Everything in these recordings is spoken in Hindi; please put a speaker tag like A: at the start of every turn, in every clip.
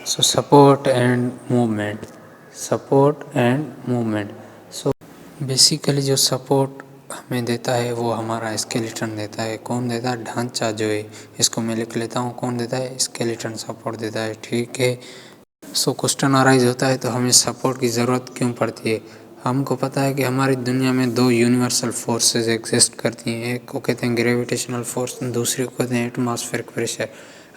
A: So support and movement, support and movement. So basically जो सपोर्ट हमें देता है वो हमारा स्केलेटन देता है। कौन देता है? ढांचा जो है, इसको मैं लिख लेता हूँ, कौन देता है? स्केलेटन सपोर्ट देता है, ठीक है। सो क्वेश्चन अराइज होता है तो हमें सपोर्ट की ज़रूरत क्यों पड़ती है? हमको पता है कि हमारी दुनिया में दो यूनिवर्सल फोर्सेस एग्जिस्ट करती हैं, एक को कहते हैं ग्रेविटेशनल फोर्स, दूसरे को कहते हैं एटमॉस्फेरिक प्रेशर।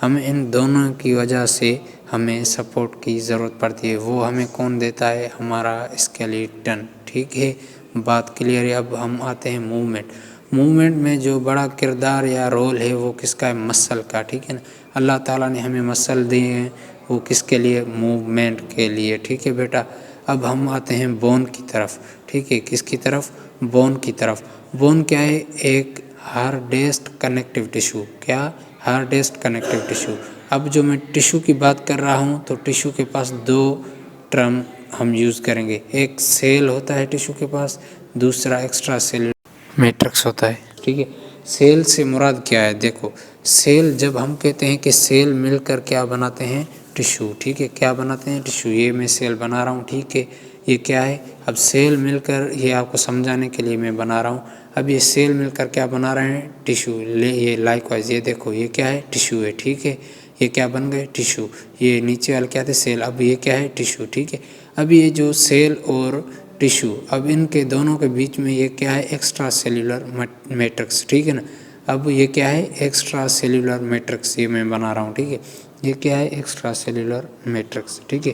A: हमें इन दोनों की वजह से हमें सपोर्ट की ज़रूरत पड़ती है। वो हमें कौन देता है? हमारा स्केलेटन, ठीक है। बात क्लियर है। अब हम आते हैं मूवमेंट। मूवमेंट में जो बड़ा किरदार या रोल है वो किसका है? मसल का, ठीक है ना। अल्लाह ताला ने हमें मसल दिए हैं, वो किसके लिए? मूवमेंट के लिए, ठीक है बेटा। अब हम आते हैं बोन की तरफ, ठीक है। किसकी तरफ? बोन की तरफ। बोन क्या है? एक हार्डेस्ट कनेक्टिव टिश्यू। क्या? Hardest connective tissue. अब जो मैं टिश्यू की बात कर रहा हूँ तो टिश्यू के पास दो टर्म हम यूज़ करेंगे। एक सेल होता है टिश्यू के पास, दूसरा एक्स्ट्रा सेलुलर मैट्रिक्स होता है, ठीक है। सेल से मुराद क्या है? देखो, सेल जब हम कहते हैं कि सेल मिलकर क्या बनाते हैं? टिश्यू, ठीक है। क्या बनाते हैं? टिश्यू। ये मैं सेल बना रहा हूँ, ठीक है। ये क्या है? अब सेल मिलकर, ये आपको समझाने के लिए मैं बना रहा हूँ। अब ये सेल मिलकर क्या बना रहे हैं? टिश्यू। ले ये लाइकवाइज, ये देखो, ये क्या है? टिश्यू है, ठीक है। ये क्या बन गए? टिश्यू। ये नीचे वाले क्या थे? सेल। अब ये क्या है? टिश्यू, ठीक है। अब ये जो सेल और टिश्यू, अब इनके दोनों के बीच में ये क्या है? एक्स्ट्रा सेल्यूलर मैट्रिक्स, ठीक है ना। अब ये क्या है? एक्स्ट्रा सेल्यूलर मैट्रिक्स, ये मैं बना रहा हूँ, ठीक है। ये क्या है? एक्स्ट्रा सेल्यूलर मैट्रिक्स, ठीक है।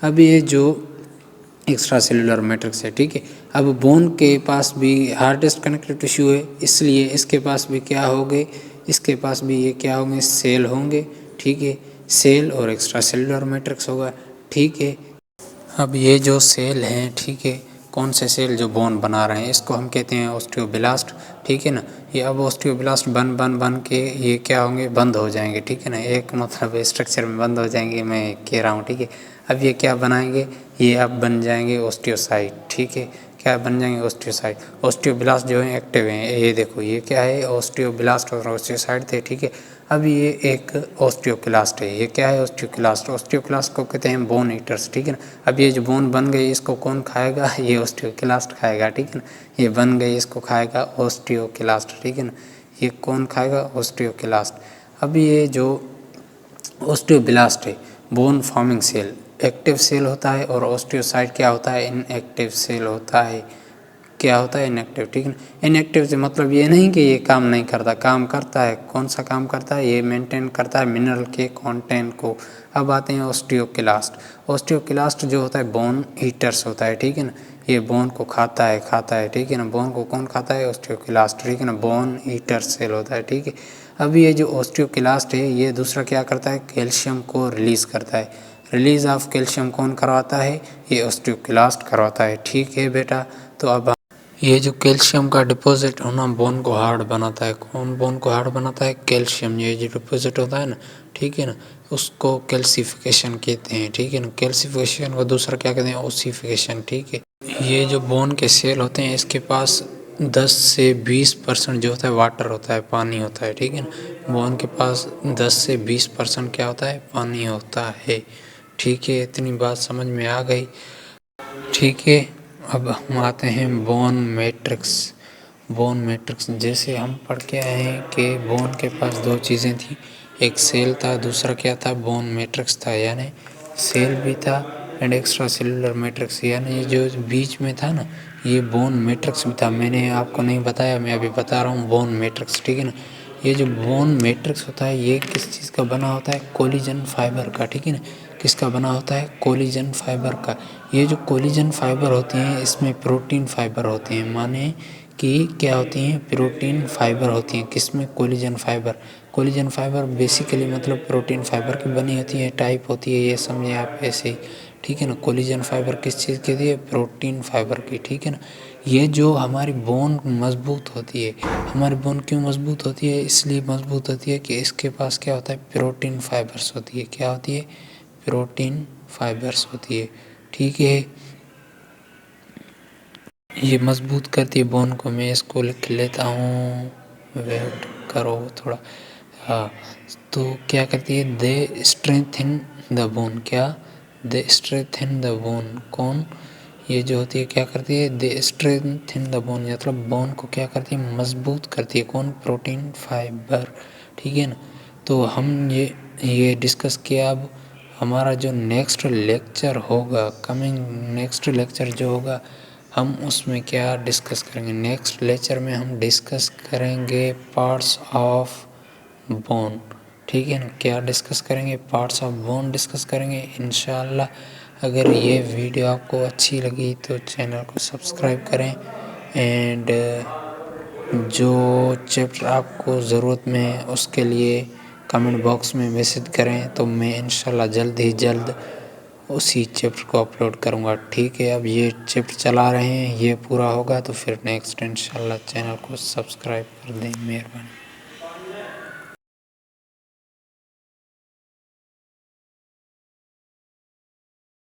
A: अब ये जो एक्स्ट्रा सेल्यूलर मैट्रिक्स है, ठीक है। अब बोन के पास भी हार्डेस्ट कनेक्टिव टिश्यू है, इसलिए इसके पास भी क्या होंगे? इसके पास भी ये क्या होंगे? सेल होंगे, ठीक है। सेल और एक्स्ट्रा सेल्यूलर मैट्रिक्स होगा, ठीक है। अब ये जो सेल हैं, ठीक है, कौन से सेल? जो बोन बना रहे हैं, इसको हम कहते हैं ऑस्टियोब्लास्ट, ठीक है ना। ये अब ऑस्टियोब्लास्ट बन के ये क्या होंगे? बंद हो जाएंगे, ठीक है ना। एक मतलब स्ट्रक्चर में बंद हो जाएंगे, मैं कह रहा हूँ, ठीक है। अब ये क्या बनाएंगे? ये अब बन जाएंगे ऑस्टियोसाइट, ठीक है। क्या बन जाएंगे? ऑस्टियोसाइट। ऑस्टियोब्लास्ट जो है एक्टिव हैं, ये देखो, ये क्या है? ऑस्टियोब्लास्ट और ऑस्टियोसाइट थे, ठीक है। अब ये एक ऑस्टियोक्लास्ट है, ये क्या है? ऑस्टियोक्लास्ट। ऑस्टियोक्लास्ट को कहते हैं बोन ईटर्स, ठीक है ना। अब ये जो बोन बन गई, इसको कौन खाएगा? ये ऑस्टियोक्लास्ट खाएगा, ठीक है ना। ये बन गई, इसको खाएगा ऑस्टियोक्लास्ट, ठीक है ना। ये कौन खाएगा? ऑस्टियोक्लास्ट। अब ये जो ऑस्टियोब्लास्ट है, bone forming cell, active cell होता है, और ऑस्टियोसाइट क्या होता है? इनएक्टिव सेल होता है। क्या होता है? इनएक्टिव, ठीक है ना। इनएक्टिव से मतलब ये नहीं कि ये काम नहीं करता, काम करता है। कौन सा काम करता है? ये मेंटेन करता है मिनरल के कंटेंट को। अब आते हैं ऑस्टियोक्लास्ट। ऑस्टियोक्लास्ट जो होता है बोन ईटर्स होता है, ठीक है ना। ये बोन को खाता है, ठीक है ना। बोन को कौन खाता है? ऑस्टियोक्लास्ट, ठीक है ना। बोन ईटर सेल होता है, ठीक है। अब ये जो ऑस्टियोक्लास्ट है, ये दूसरा क्या करता है? कैल्शियम को रिलीज़ करता है। रिलीज़ ऑफ कैल्शियम कौन करवाता है? ये ऑस्टियोक्लास्ट करवाता है, ठीक है बेटा। तो अब ये जो कैल्शियम का डिपॉजिट होना बोन को हार्ड बनाता है। कौन बोन को हार्ड बनाता है? कैल्शियम। ये जो डिपॉजिट होता है ना, ठीक है ना, उसको कैल्सिफिकेशन कहते हैं, ठीक है ना। कैल्सिफिकेशन को दूसरा क्या कहते हैं? ओसिफिकेशन, ठीक है। ये जो बोन के सेल होते हैं, इसके पास 10 से 20% जो होता है वाटर होता है, पानी होता है, ठीक है ना। बोन के पास 10 से 20% क्या होता है? पानी होता है, ठीक है। इतनी बात समझ में आ गई, ठीक है। अब हम आते हैं बोन मैट्रिक्स। बोन मैट्रिक्स जैसे हम पढ़ के आए हैं कि बोन के पास दो चीज़ें थी, एक सेल था, दूसरा क्या था? बोन मैट्रिक्स था। यानी सेल भी था एंड एक्स्ट्रा सेलुलर मैट्रिक्स, यानी ये जो बीच में था ना, ये बोन मैट्रिक्स भी था। मैंने आपको नहीं बताया, मैं अभी बता रहा हूँ, बोन मैट्रिक्स, ठीक है ना। ये जो बोन मैट्रिक्स होता है, ये किस चीज़ का बना होता है? कोलिजन फाइबर का, ठीक है ना। किसका बना होता है? कोलिजन फाइबर का। ये जो कोलिजन फाइबर होती हैं, इसमें प्रोटीन फाइबर होते हैं, माने कि क्या होती हैं? प्रोटीन फाइबर होती हैं। किसमें? Collision fibre. Collision fibre basically मतलब प्रोटीन फाइबर की बनी होती है, टाइप होती है, ये समझे आप ऐसे ही, ठीक है ना। कोलिजन फाइबर किस चीज़ की होती है? प्रोटीन फाइबर की, ठीक है ना। ये जो हमारी बोन मजबूत होती है, हमारी बोन क्यों मजबूत होती है? इसलिए मजबूत होती है कि इसके पास क्या होता है? प्रोटीन फाइबर्स होती है। क्या होती है? प्रोटीन फाइबर्स होती है, ठीक है। ये मजबूत करती है बोन को। मैं इसको लिख लेता हूँ, वेट करो थोड़ा। हाँ, तो क्या करती है? दे स्ट्रेंथन द बोन, क्या दे स्ट्रेंथन द बोन, कौन ये जो होती है क्या करती है, दे स्ट्रेंथन द बोन, मतलब बोन को क्या करती है, मजबूत करती है, कौन, प्रोटीन फाइबर, ठीक है ना। तो हम ये डिस्कस किया। अब हमारा जो नेक्स्ट लेक्चर होगा, कमिंग नेक्स्ट लेक्चर जो होगा, हम उसमें क्या डिस्कस करेंगे, नेक्स्ट लेक्चर में हम डिस्कस करेंगे पार्ट्स ऑफ बोन, ठीक है ना। क्या डिस्कस करेंगे, पार्ट्स ऑफ बोन डिस्कस करेंगे इंशाल्लाह। अगर ये वीडियो आपको अच्छी लगी तो चैनल को सब्सक्राइब करें, एंड जो चैप्टर आपको ज़रूरत में है उसके लिए कमेंट बॉक्स में मैसेज करें, तो मैं इंशाल्लाह जल्द ही जल्द उसी चैप्टर को अपलोड करूँगा, ठीक है। अब ये चैप्टर चला रहे हैं, ये पूरा होगा तो फिर नेक्स्ट इंशाल्लाह। चैनल को सब्सक्राइब कर दें, मेहरबानी।